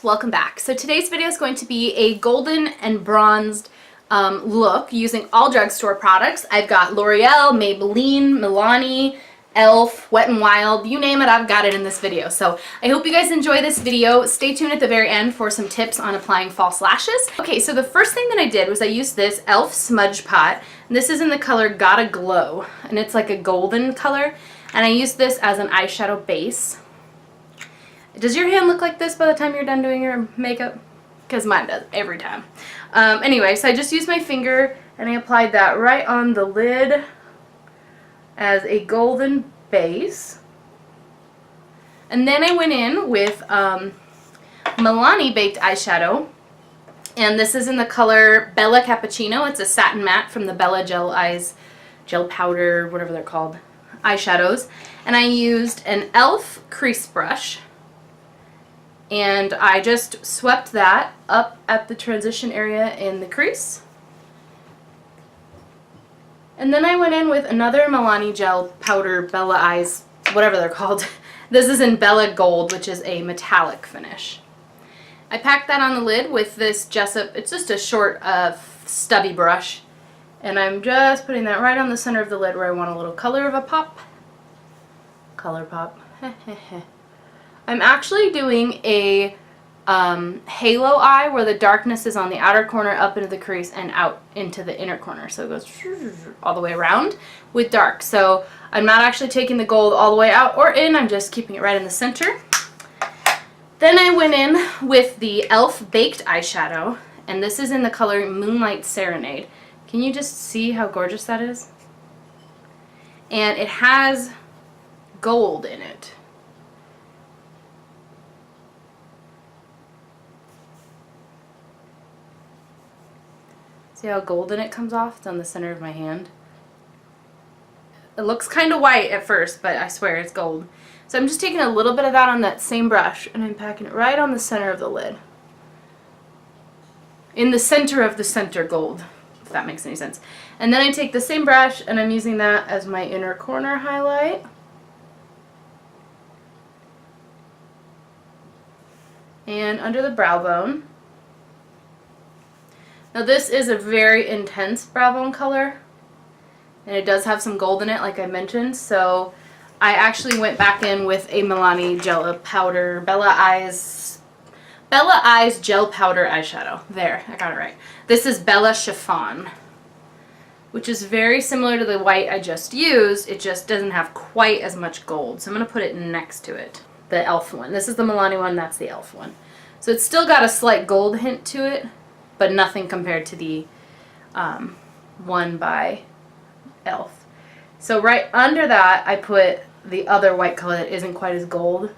welcome back. So today's video is going to be a golden and bronzed look using all drugstore products. I've got L'Oreal, Maybelline, Milani, e.l.f., Wet n Wild, you name it, I've got it in this video. So I hope you guys enjoy this video. Stay tuned at the very end for some tips on applying false lashes. Okay, so the first thing that I did was I used this e.l.f. Smudge Pot. This is in the color Gotta Glow, and it's like a golden color. And I used this as an eyeshadow base. Does your hand look like this by the time you're done doing your makeup? Because mine does every time. Anyway, so I just used my finger and I applied that right on the lid as a golden base. And then I went in with Milani Baked Eyeshadow. And this is in the color Bella Cappuccino. It's a satin matte from the Bella Gel Eyes, Gel Powder, whatever they're called, eyeshadows. And I used an e.l.f. crease brush. And I just swept that up at the transition area in the crease. And then I went in with another Milani Gel Powder Bella Eyes, whatever they're called. This is in Bella Gold, which is a metallic finish. I packed that on the lid with this Jessup, it's just a short stubby brush. And I'm just putting that right on the center of the lid where I want a little color of a pop. Color pop. I'm actually doing a halo eye where the darkness is on the outer corner up into the crease and out into the inner corner. So it goes all the way around with dark. So I'm not actually taking the gold all the way out or in. I'm just keeping it right in the center. Then I went in with the e.l.f. Baked Eyeshadow. And this is in the color Moonlight Serenade. Can you just see how gorgeous that is? And it has gold in it. See how golden it comes off? It's on the center of my hand. It looks kind of white at first, but I swear it's gold. So I'm just taking a little bit of that on that same brush, and I'm packing it right on the center of the lid. In the center of the center gold, if that makes any sense. And then I take the same brush, and I'm using that as my inner corner highlight. And under the brow bone. Now this is a very intense brow bone color, and it does have some gold in it like I mentioned, so I actually went back in with a Milani Gel Powder, Bella Eyes Gel Powder Eyeshadow. There, I got it right. This is Bella Chiffon, which is very similar to the white I just used, it just doesn't have quite as much gold, so I'm going to put it next to it. The e.l.f. one. This is the Milani one, that's the e.l.f. one. So it's still got a slight gold hint to it, but nothing compared to the one by e.l.f. So right under that I put the other white color that isn't quite as gold.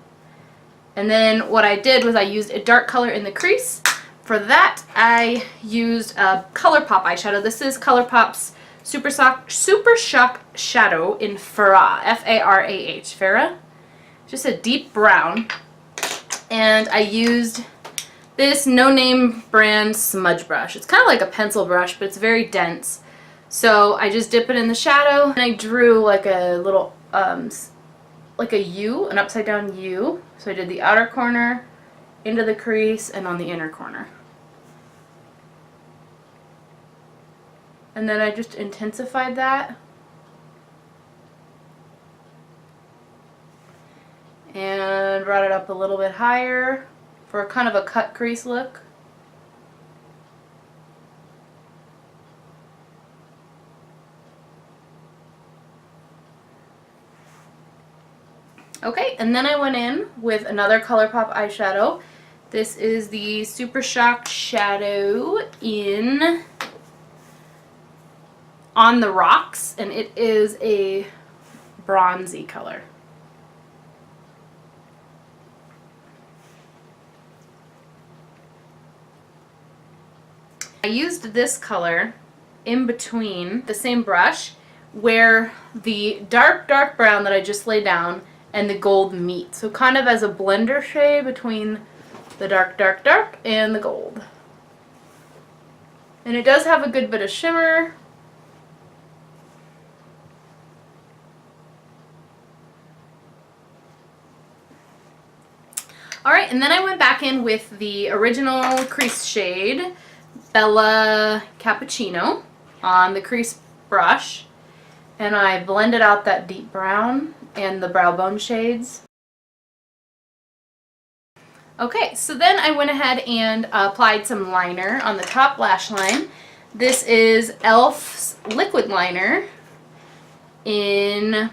And then what I did was I used a dark color in the crease. For that I used a ColourPop eyeshadow. This is ColourPop's Super Shock Shadow in Farah, F-A-R-A-H, Farah. Just a deep brown. And I used this no-name brand smudge brush. It's kind of like a pencil brush, but it's very dense. So I just dip it in the shadow, and I drew like a little, like a U, an upside down U. So I did the outer corner, into the crease, and on the inner corner. And then I just intensified that. And brought it up a little bit higher for kind of a cut crease look. Okay, and then I went in with another ColourPop eyeshadow. This is the Super Shock Shadow in On the Rocks, and it is a bronzy color. I used this color in between the same brush where the dark brown that I just laid down and the gold meet. So kind of as a blender shade between the dark and the gold. And it does have a good bit of shimmer. Alright, Alright, and then I went back in with the original crease shade, Bella Cappuccino, on the crease brush. And I blended out that deep brown and the brow bone shades. Okay, so then I went ahead and applied some liner on the top lash line. This is e.l.f.'s liquid liner in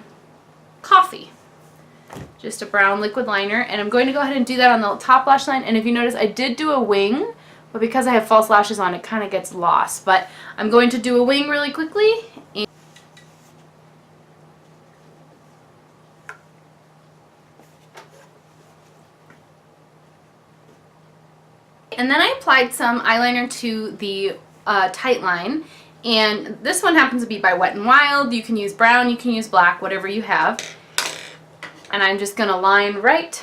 Coffee. Just a brown liquid liner, and I'm going to go ahead and do that on the top lash line. And if you notice, I did do a wing, but because I have false lashes on, it kind of gets lost. But I'm going to do a wing really quickly. And then I applied some eyeliner to the tight line, and this one happens to be by Wet n Wild. You can use brown, you can use black, whatever you have. And I'm just going to line right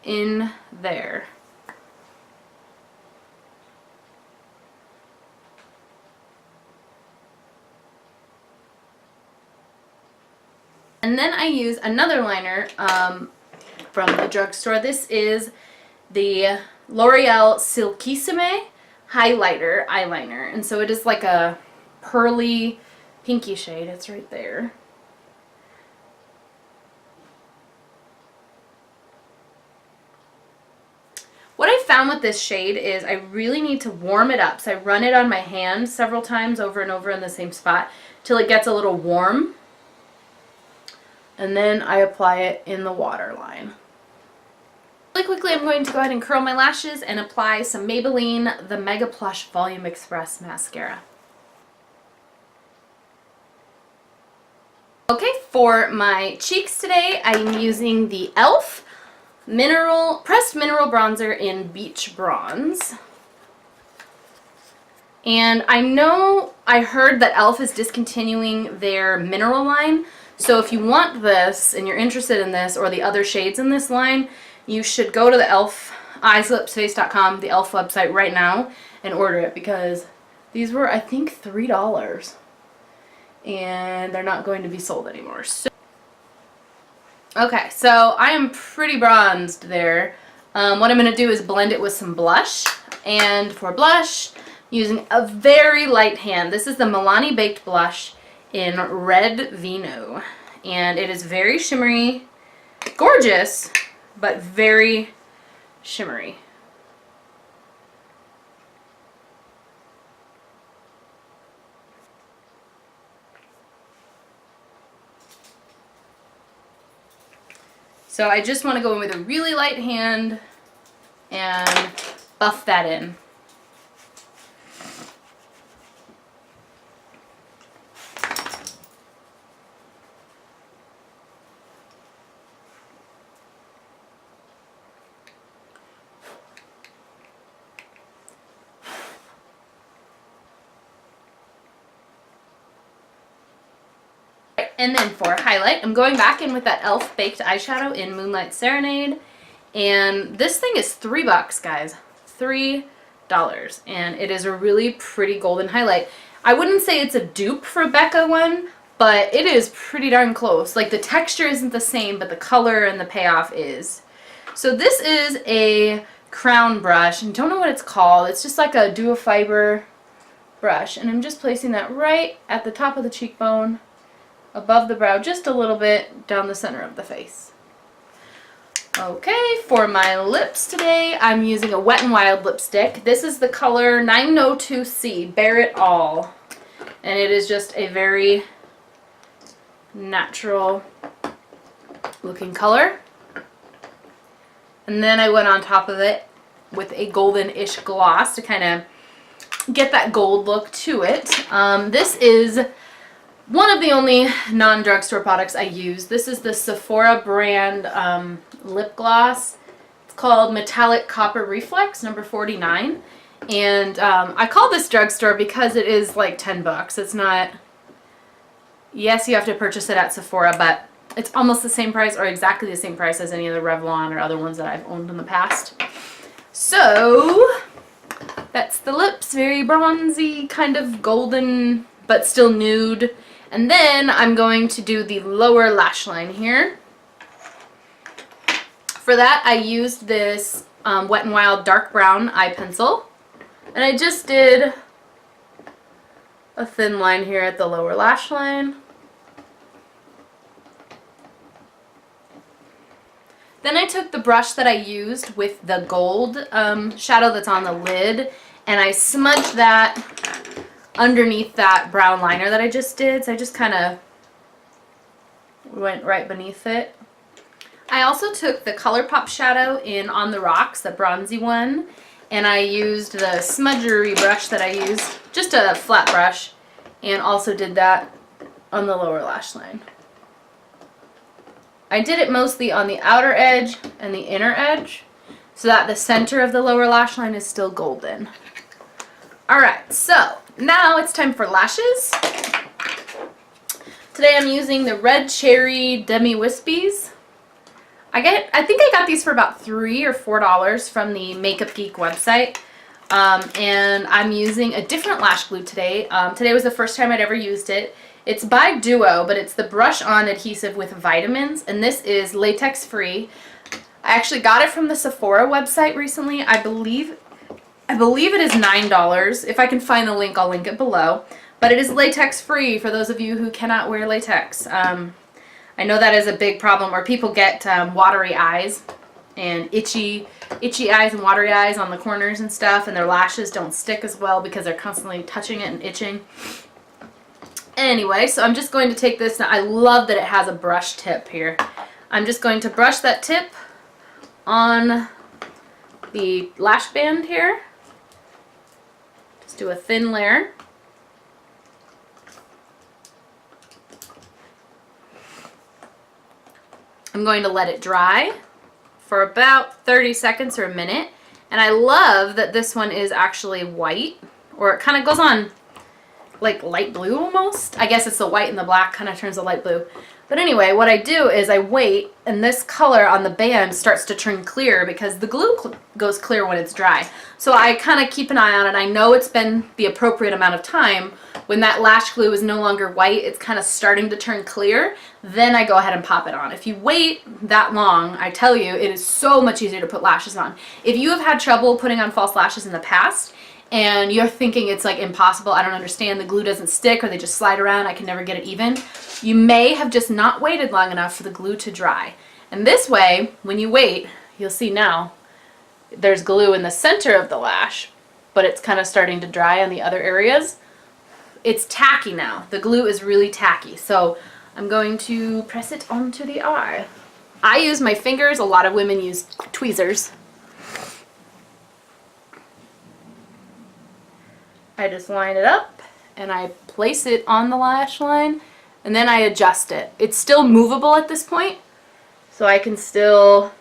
in there. And then I use another liner from the drugstore. This is the L'Oreal Silkissime highlighter eyeliner, and so it is like a pearly pinky shade. It's right there. What I found with this shade is I really need to warm it up, so I run it on my hand several times over and over in the same spot till it gets a little warm, and then I apply it in the waterline. Really quickly, I'm going to go ahead and curl my lashes and apply some Maybelline the Mega Plush Volume Express Mascara. Okay, for my cheeks today, I'm using the e.l.f. Pressed Mineral Bronzer in Beach Bronze. And I heard that e.l.f. is discontinuing their mineral line, so if you want this and you're interested in this or the other shades in this line, you should go to the e.l.f. eyeslipsface.com, the e.l.f. website right now, and order it, because these were, I think, $3. And they're not going to be sold anymore. So, okay, so I am pretty bronzed there. What I'm going to do is blend it with some blush. And for blush, using a very light hand. This is the Milani Baked Blush in Red Vino. And it is very shimmery, gorgeous, but very shimmery. So I just want to go in with a really light hand and buff that in. And then for highlight, I'm going back in with that e.l.f. Baked Eyeshadow in Moonlight Serenade. And this thing is $3, guys. $3. And it is a really pretty golden highlight. I wouldn't say it's a dupe for Becca one, but it is pretty darn close. Like, the texture isn't the same, but the color and the payoff is. So this is a crown brush, and don't know what it's called. It's just like a duo fiber brush. And I'm just placing that right at the top of the cheekbone, above the brow, just a little bit down the center of the face. Okay, for my lips today, I'm using a Wet n Wild lipstick. This is the color 902C, Bare It All. And it is just a very natural looking color. And then I went on top of it with a golden-ish gloss to kind of get that gold look to it. This is one of the only non-drugstore products I use. This is the Sephora brand lip gloss. It's called Metallic Copper Reflex, number 49. And I call this drugstore because it is like $10. It's not... Yes, you have to purchase it at Sephora, but it's almost the same price or exactly the same price as any of the Revlon or other ones that I've owned in the past. So, that's the lips. Very bronzy, kind of golden, but still nude. And then I'm going to do the lower lash line here. For that, I used this Wet n Wild Dark Brown eye pencil. And I just did a thin line here at the lower lash line. Then I took the brush that I used with the gold shadow that's on the lid, and I smudged that underneath that brown liner that I just did. So I just kind of went right beneath it. I also took the ColourPop shadow in On the Rocks, the bronzy one, and I used the smudgery brush that I used, just a flat brush, and also did that on the lower lash line. I did it mostly on the outer edge and the inner edge so that the center of the lower lash line is still golden. Alright, so now it's time for lashes. Today I'm using the Red Cherry Demi Wispies. I think I got these for about $3 or $4 from the Makeup Geek website. And I'm using a different lash glue today. Today was the first time I'd ever used it. It's by Duo, but it's the brush-on adhesive with vitamins, and this is latex-free. I actually got it from the Sephora website recently. I believe it is $9. If I can find the link, I'll link it below. But it is latex-free for those of you who cannot wear latex. I know that is a big problem, or people get watery eyes and itchy eyes and watery eyes on the corners and stuff, and their lashes don't stick as well because they're constantly touching it and itching. Anyway, so I'm just going to take this. Now, I love that it has a brush tip here. I'm just going to brush that tip on the lash band here. Just do a thin layer. I'm going to let it dry for about 30 seconds or a minute. And I love that this one is actually white, or it kind of goes on like light blue almost. I guess it's the white and the black kind of turns to light blue. But anyway, what I do is I wait, and this color on the band starts to turn clear because the glue goes clear when it's dry. So I kind of keep an eye on it. I know it's been the appropriate amount of time. When that lash glue is no longer white, it's kind of starting to turn clear, then I go ahead and pop it on. If you wait that long, I tell you, it is so much easier to put lashes on. If you have had trouble putting on false lashes in the past, and you're thinking it's like impossible, I don't understand, the glue doesn't stick, or they just slide around, I can never get it even, you may have just not waited long enough for the glue to dry. And this way, when you wait, you'll see now there's glue in the center of the lash, but it's kind of starting to dry on the other areas. It's tacky now. The glue is really tacky, so I'm going to press it onto the eye. I use my fingers. A lot of women use tweezers. I just line it up and I place it on the lash line, and then I adjust it. It's still movable at this point, so I can still,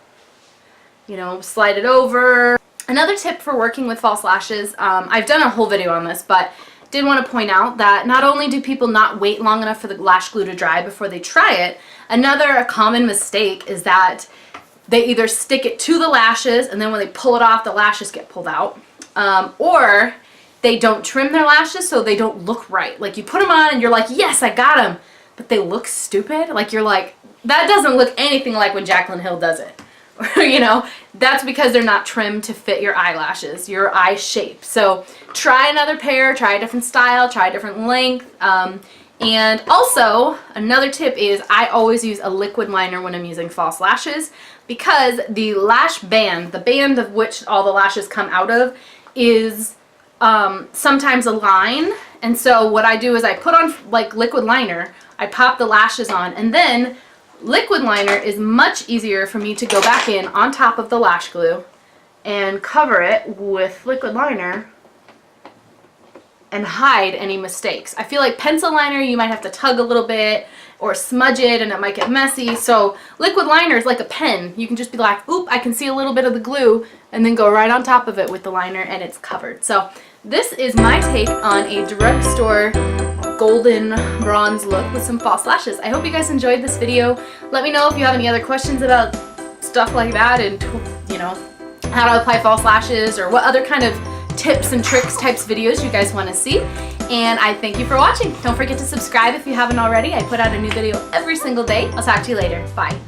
you know, slide it over. Another tip for working with false lashes, I've done a whole video on this, but did want to point out that not only do people not wait long enough for the lash glue to dry before they try it, another common mistake is that they either stick it to the lashes, and then when they pull it off, the lashes get pulled out, or they don't trim their lashes so they don't look right. Like, you put them on and you're like, yes, I got them, but they look stupid. Like, you're like, that doesn't look anything like when Jaclyn Hill does it. You know, that's because they're not trimmed to fit your eyelashes, your eye shape. So try another pair, try a different style, try a different length. And also, another tip is I always use a liquid liner when I'm using false lashes, because the lash band, the band of which all the lashes come out of, is sometimes a line. And so what I do is I put on like liquid liner, I pop the lashes on, and then liquid liner is much easier for me to go back in on top of the lash glue and cover it with liquid liner and hide any mistakes. I feel like pencil liner, you might have to tug a little bit or smudge it and it might get messy. So liquid liner is like a pen. You can just be like, oop, I can see a little bit of the glue, and then go right on top of it with the liner and it's covered. So this is my take on a drugstore golden bronze look with some false lashes. I hope you guys enjoyed this video. Let me know if you have any other questions about stuff like that, and you know, how to apply false lashes, or what other kind of tips and tricks types videos you guys want to see. And I thank you for watching. Don't forget to subscribe if you haven't already. I put out a new video every single day. I'll talk to you later. Bye.